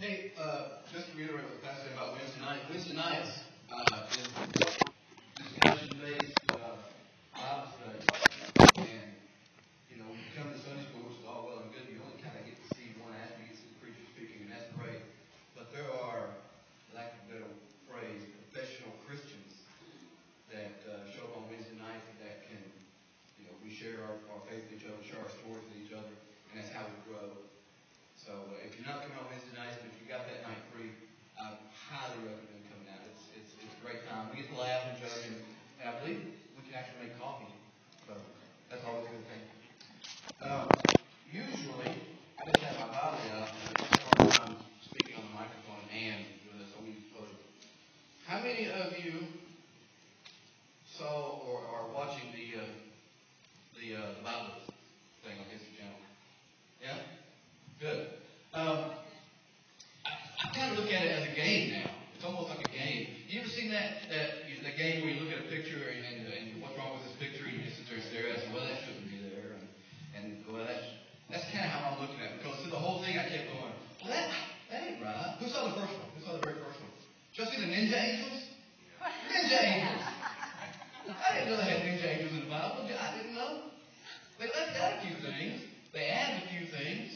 Hey, just to reiterate what Pastor said about Wednesday nights is discussion-based Bible study. And, when you come to Sunday school, which is all well and good, you only kind of get to see one aspect, you get to see the preacher speaking, and that's great. But there are, lack of a better phrase, professional Christians that show up on Wednesday nights that can, we share our faith with each other, share our stories with each other, and that's how we grow. So if you're not coming on Wednesday nights, but if you got that night free, I highly recommend coming out. It's a great time. We get to laugh and joke, and I believe we can actually make coffee. So that's always a good thing. Usually, I just have my Bible out, and I'm speaking on the microphone and doing this, so we photo. How many of you saw or are watching the Bible thing on History Channel? Yeah? Good. I kind of look at it as a game now. It's almost like a game. You ever seen that game where you look at a picture and what's wrong with this picture, and you just sit there and stare at it and say, well, that shouldn't be there, and well, that's kind of how I'm looking at it. Because through the whole thing, I kept going, well, that ain't right. Who saw the first one? Who saw the very first one? Did y'all see the Ninja Angels? Ninja Angels. I didn't know they had Ninja Angels in the Bible. I didn't know. They left out a few things. They added a few things.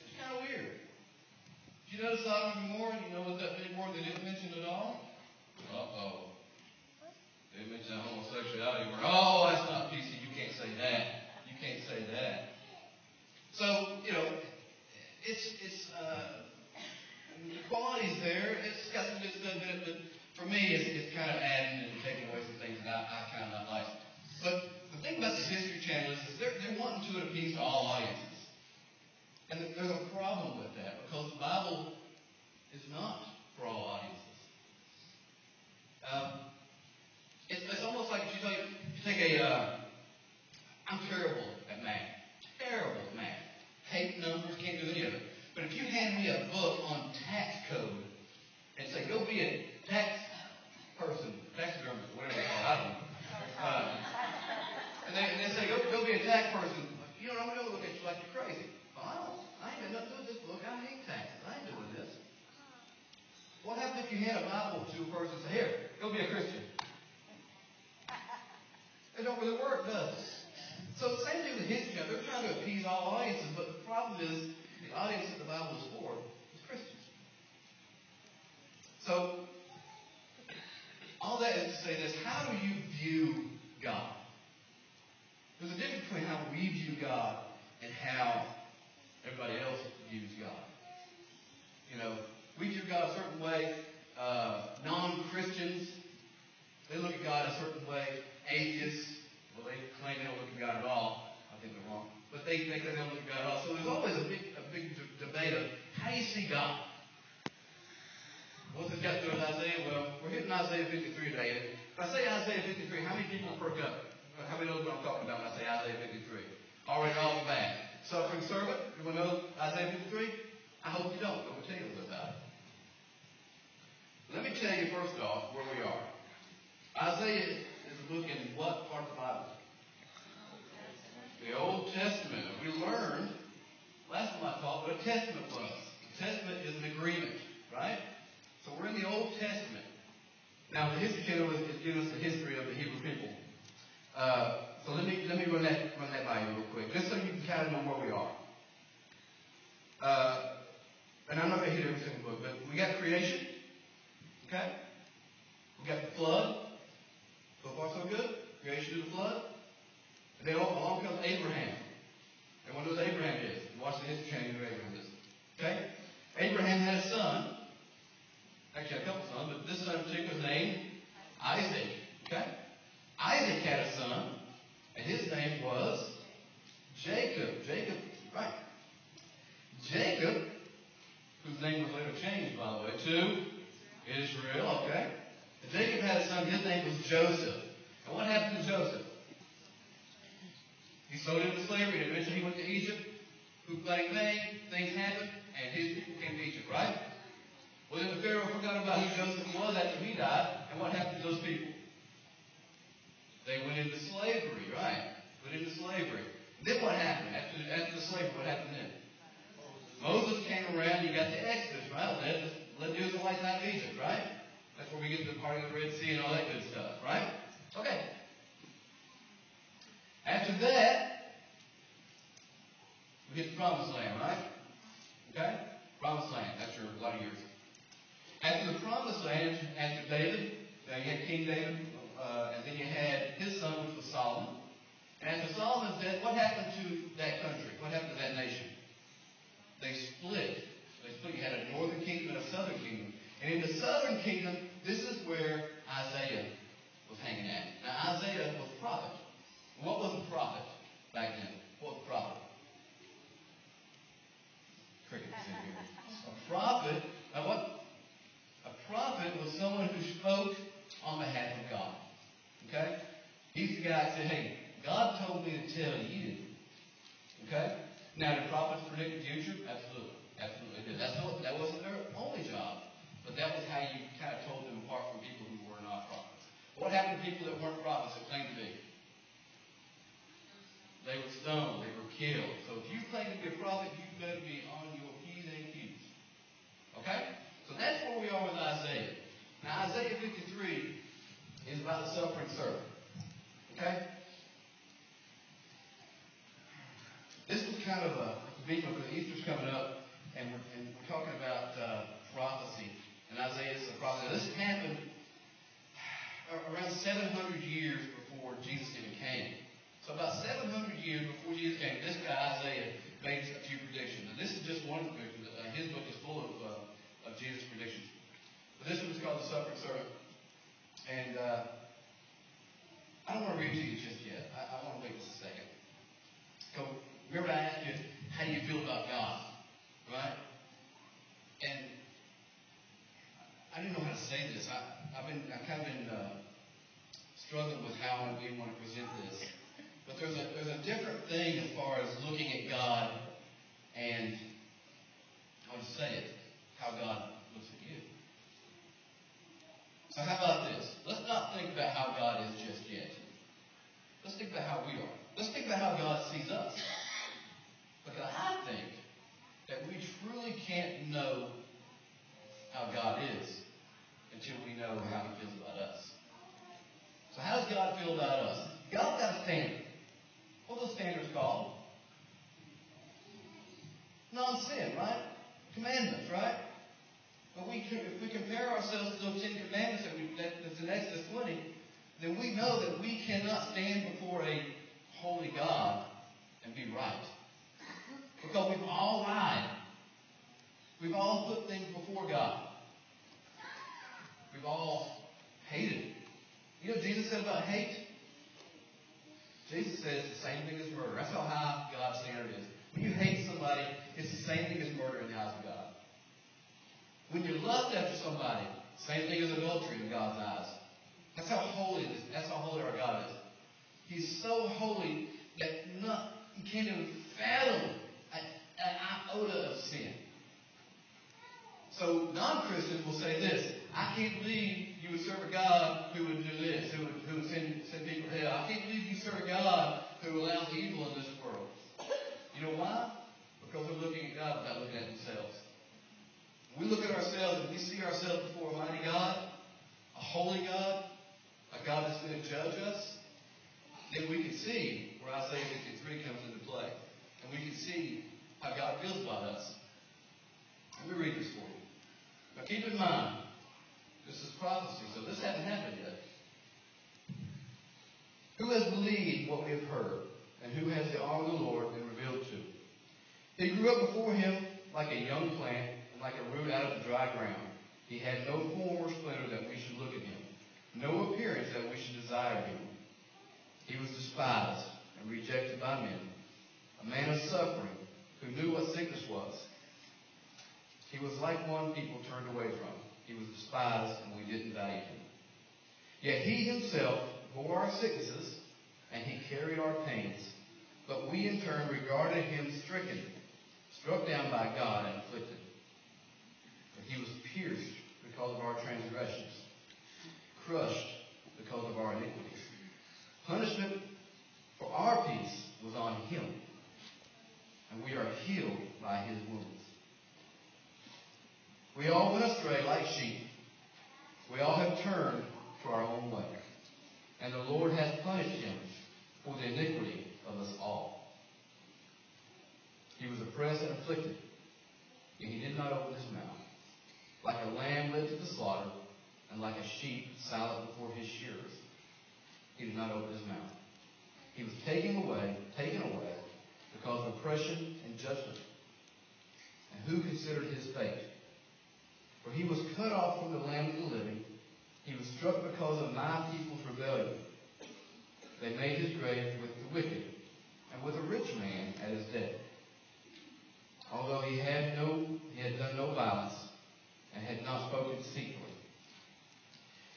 It's kind of weird. Did you notice Sodom and Gomorrah? You know what that big word they didn't mention at all? Uh-oh. They didn't mention homosexuality word. Oh, that's not PC. You can't say that. You can't say that. So, the quality's there. It's got some good stuff in it, but for me, it's kind of adding and taking away some things that I kind of not like. But the thing about the History Channel is they're wanting to appease to all audiences. And there's a problem with that because the Bible is not for all audiences. It's almost like if you take I'm terrible at math. Terrible at math. Hate numbers, can't do any of it. But if you hand me a book on tax code and say, go be a tax person, taxidermist, whatever they call it, I don't know. And they say, go be a tax person. I'm going to look at you like you're crazy. Well, I ain't got nothing to do with this book. I hate taxes. I ain't doing this. What happens if you hand a Bible to a person and say, here, go be a Christian? It don't really work, does it? So the same thing with history. They're trying to appease all audiences, but the problem is the audience that the Bible is for is Christians. So all that is to say this: how do you view God? There's a difference between how we view God and how everybody else views God. We view God a certain way. Non-Christians, they look at God a certain way. Atheists, well, they claim they don't look at God at all. I think they're wrong. But they think they don't look at God at all. So there's always a big debate of how do you see God? What's this got to do with Isaiah? Well, we're hitting Isaiah 53 today. If I say Isaiah 53, how many people perk up? How many know what I'm talking about when I say Isaiah 53? Already off the bat. Suffering servant, you want to know Isaiah 53? I hope you don't. I'm going to tell you a little bit about it. Let me tell you first off where we are. Isaiah is a book in what part of the Bible? The Old Testament. We learned last time I taught what a testament was. A testament is an agreement, right? So we're in the Old Testament. Now the History Channel is giving us the history of the Hebrew people. So let me run that by you real quick, just so you can kind of know where we are. And I'm not going to hit every single book, but we got creation. Okay? We got the flood. So far, so good. Creation of the flood. And then along comes Abraham. Everyone knows who Abraham is. Watch the History Channel, you know who Abraham is. Okay? Abraham had a son. Actually, a couple sons, but this son in particular is named Isaac. Okay? Isaac had a son, and his name was Jacob. Right. Jacob, whose name was later changed, by the way, to Israel, okay? And Jacob had a son, his name was Joseph. And what happened to Joseph? He sold into slavery, and eventually he went to Egypt. Who bang, things happened, and his people came to Egypt, right? Well, then the Pharaoh forgot about who Joseph was after he died, and what happened to those people? They went into slavery, right? Went into slavery. Then what happened? After the slavery, what happened then? Moses came around, you got the Exodus, right? Led the Israelites out of Egypt, right? That's where we get to the part of the Red Sea and all that good stuff, right? Okay. After that, we get the Promised Land, right? Okay? Promised Land. That's your, a lot of years. After the Promised Land, after David, you had King David, and then you had his son, which was Solomon. And after Solomon's death, what happened to that country? What happened to that nation? They split. You had a northern kingdom and a southern kingdom. And in the southern kingdom, this is where Isaiah was hanging at. Now, Isaiah was a prophet. What was a prophet back then? What was a prophet? Crickets in here. A prophet, a prophet was someone who spoke on behalf of God. Okay? He's the guy that said, hey, God told me to tell you. Okay? Now, did prophets predict the future? Absolutely. Absolutely did. That wasn't their only job. But that was how you kind of told them apart from people who were not prophets. What happened to people that weren't prophets that claimed to be? They were stoned. They were killed. So if you claim to be a prophet, you better be on your P's and Q's. Okay? So that's where we are with Isaiah. Now, Isaiah 53 is about the suffering servant. Okay? This was kind of a big one because Easter's coming up, and we're talking about prophecy. And Isaiah is the prophet. Now, this happened around 700 years before Jesus even came. So about 700 years before Jesus came, this guy Isaiah made a few predictions. And this is just one of the predictions. His book is full of Jesus' predictions. But this one is called The Suffering Servant. And I don't want to read it to you just yet. I want to wait just a second. So remember I asked you how you feel about God, right? And I didn't know how to say this. I've kind of been struggling with how I really want to present this. But there's a different thing as far as looking at God and how to say it, how God looks at you. So how about this? Let's not think about how God is just yet. Let's think about how we are. Let's think about how God sees us. Because I think that we truly can't know how God is until we know how He feels about us. So how does God feel about us? God's got a standard. What are those standards called? Non-sin, right? Commandments, right? But if we compare ourselves to those 10 commandments that's in Exodus 20, then we know that we cannot stand before a holy God and be right. Because we've all lied. We've all put things before God. We've all hated. You know what Jesus said about hate? Jesus says the same thing as murder. That's how high God's standard is. When you hate somebody, it's the same thing as murder in the eyes of God. When you lust after somebody, same thing as adultery in God's eyes. That's how holy it is. That's how holy our God is. He's so holy that you can't even fathom an iota of sin. So non-Christians will say this: I can't believe you would serve a God who would do this, who would send people to hell. I can't believe you serve a God who allows evil in this world. You know why? Because they're looking at God without looking at themselves. We look at ourselves and we see ourselves before a mighty God, a holy God, a God that's going to judge us. Then we can see where Isaiah 53 comes into play. And we can see how God feels about us. Let me read this for you. Now keep in mind, this is prophecy, so this hasn't happened yet. Who has believed what we have heard, and who has the arm of the Lord been revealed to? He grew up before him like a young plant, and like a root out of the dry ground. He had no form or splendor that we should look at him, no appearance that we should desire him. He was despised and rejected by men, a man of suffering, who knew what sickness was. He was like one people turned away from. He was despised, and we didn't value him. Yet he himself bore our sicknesses, and he carried our pains. But we in turn regarded him stricken, struck down by God, and afflicted. But he was pierced because of our transgressions, crushed because of our iniquities. Punishment for our peace was on him, and we are healed by his wounds. We all went astray like sheep. We all have turned to our own way. And the Lord has punished him for the iniquity of us all. He was oppressed and afflicted, yet he did not open his mouth. Like a lamb led to the slaughter, and like a sheep silent before his shearers, he did not open his mouth. He was taken away because of oppression and judgment. And who considered his fate? For he was cut off from the land of the living. He was struck because of my people's rebellion. They made his grave with the wicked and with a rich man at his death. Although he had done no violence and had not spoken deceitfully.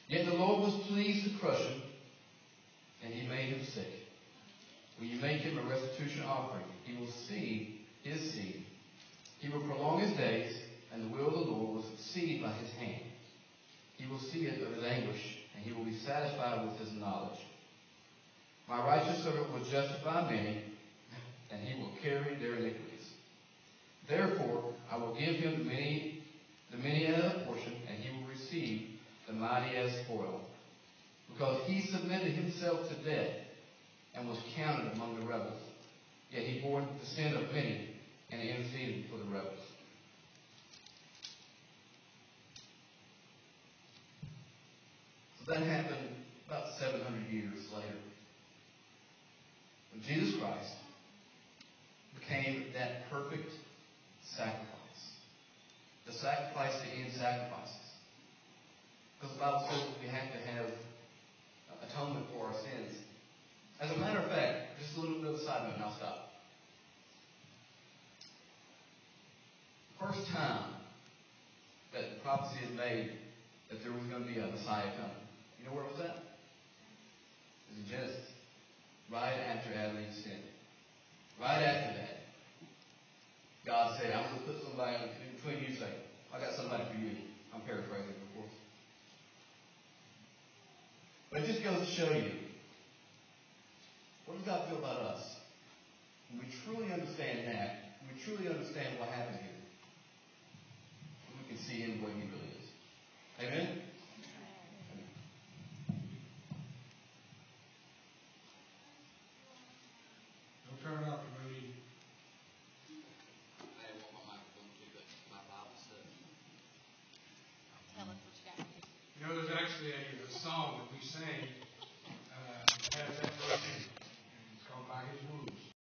Yet the Lord was pleased to crush him, and he made him sick. When you make him a restitution offering, he will see his seed. He will prolong his days, and the will of the Lord will succeed by his hand. He will see it of his anguish, and he will be satisfied with his knowledge. My righteous servant will justify many, and he will carry their iniquities. Therefore, I will give him the many as a portion, and he will receive the mighty as spoil. Because he submitted himself to death, and was counted among the rebels. Yet he bore the sin of many, and interceded for the rebels. So that happened about 700 years later. When Jesus Christ became that perfect sacrifice. The sacrifice to end sacrifices. Because the Bible says that we have to have atonement for our sins. As a matter of fact, just a little bit of a side note and I'll stop. The first time that the prophecy is made that there was going to be a Messiah coming, you know where it was at? It was in Genesis. Right after Adam and Eve sinned. Right after that, God said, I'm going to put somebody in between you. Say, I got somebody for you. I'm paraphrasing, of course. But it just goes to show you, what does God feel about us? When we truly understand that, when we truly understand what happened here, we can see Him the way He really is. Amen? Don't turn it off, Rudy. I didn't want my microphone to, but my Bible stuff. Tell us what you got to do. You know, there's actually a song that we sang